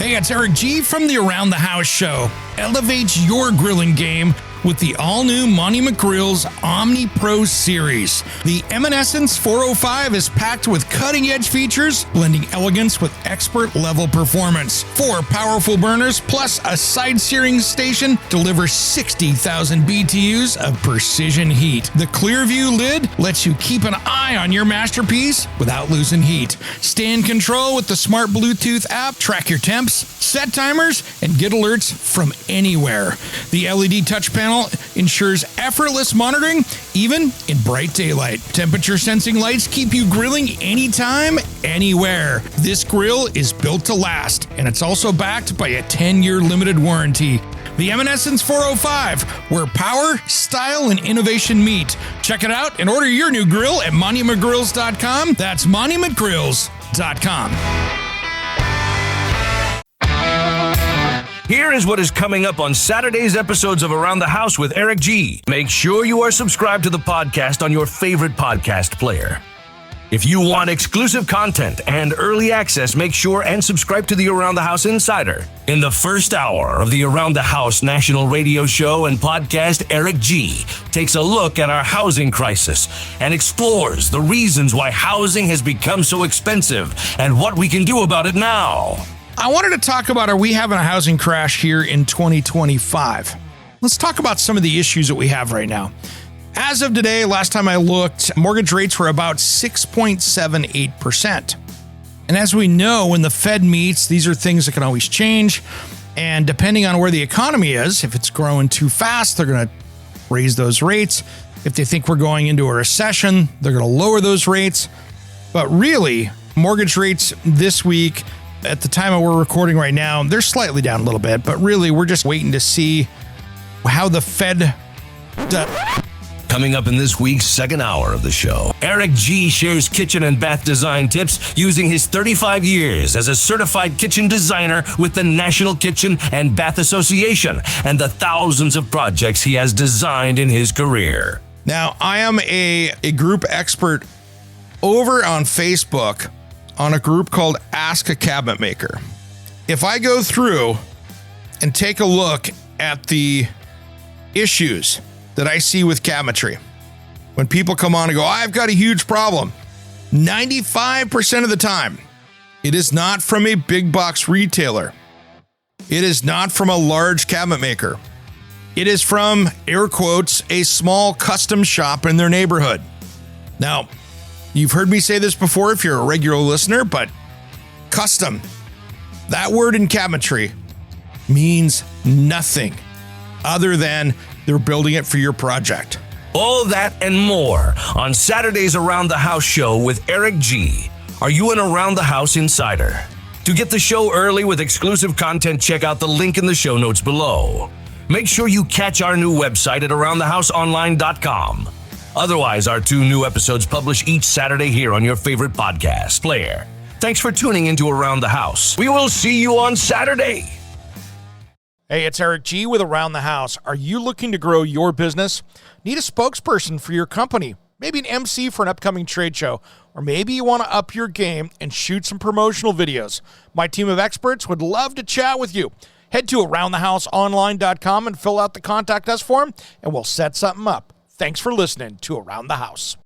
Hey, it's Eric G from the Around the House show. Elevate your grilling game with the all-new Monty McGrill's Omni Pro series. The Eminescence 405 is packed with cutting-edge features, blending elegance with expert-level performance. 4 powerful burners plus a side-searing station deliver 60,000 BTUs of precision heat. The Clearview lid lets you keep an eye on your masterpiece without losing heat. Stay in control with the smart Bluetooth app, track your temps, set timers, and get alerts from anywhere. The LED touch panel ensures effortless monitoring, even in bright daylight. Temperature sensing lights keep you grilling anytime, anywhere. This grill is built to last, and it's also backed by a 10-year limited warranty. The Eminescence 405, where power, style, and innovation meet. Check it out and order your new grill at monumcgrills.com. That's monumcgrills.com. Here is what is coming up on Saturday's episodes of Around the House with Eric G. Make sure you are subscribed to the podcast on your favorite podcast player. If you want exclusive content and early access, make sure and subscribe to the Around the House Insider. In the first hour of the Around the House national radio show and podcast, Eric G takes a look at our housing crisis and explores the reasons why housing has become so expensive and what we can do about it now. I wanted to talk about, are we having a housing crash here in 2025? Let's talk about some of the issues that we have right now. As of today, last time I looked, mortgage rates were about 6.78%. And as we know, when the Fed meets, these are things that can always change. And depending on where the economy is, if it's growing too fast, they're going to raise those rates. If they think we're going into a recession, they're going to lower those rates. But really, mortgage rates this week, at the time we're recording right now, they're slightly down a little bit, but really we're just waiting to see how the Fed does. Coming up in this week's second hour of the show, Eric G shares kitchen and bath design tips using his 35 years as a certified kitchen designer with the National Kitchen and Bath Association and the thousands of projects he has designed in his career. Now, I am a group expert over on Facebook on a group called Ask a Cabinet Maker. If I go through and take a look at the issues that I see with cabinetry, when people come on and go, I've got a huge problem, 95% of the time, it is not from a big box retailer. It is not from a large cabinet maker. It is from, air quotes, a small custom shop in their neighborhood. Now, you've heard me say this before if you're a regular listener, but custom, that word in cabinetry means nothing other than they're building it for your project. All that and more on Saturday's Around the House show with Eric G. Are you an Around the House insider? To get the show early with exclusive content, check out the link in the show notes below. Make sure you catch our new website at aroundthehouseonline.com. Otherwise, our 2 new episodes publish each Saturday here on your favorite podcast player. Thanks for tuning into Around the House. We will see you on Saturday. Hey, it's Eric G with Around the House. Are you looking to grow your business? Need a spokesperson for your company? Maybe an MC for an upcoming trade show? Or maybe you want to up your game and shoot some promotional videos? My team of experts would love to chat with you. Head to aroundthehouseonline.com and fill out the Contact Us form, and we'll set something up. Thanks for listening to Around the House.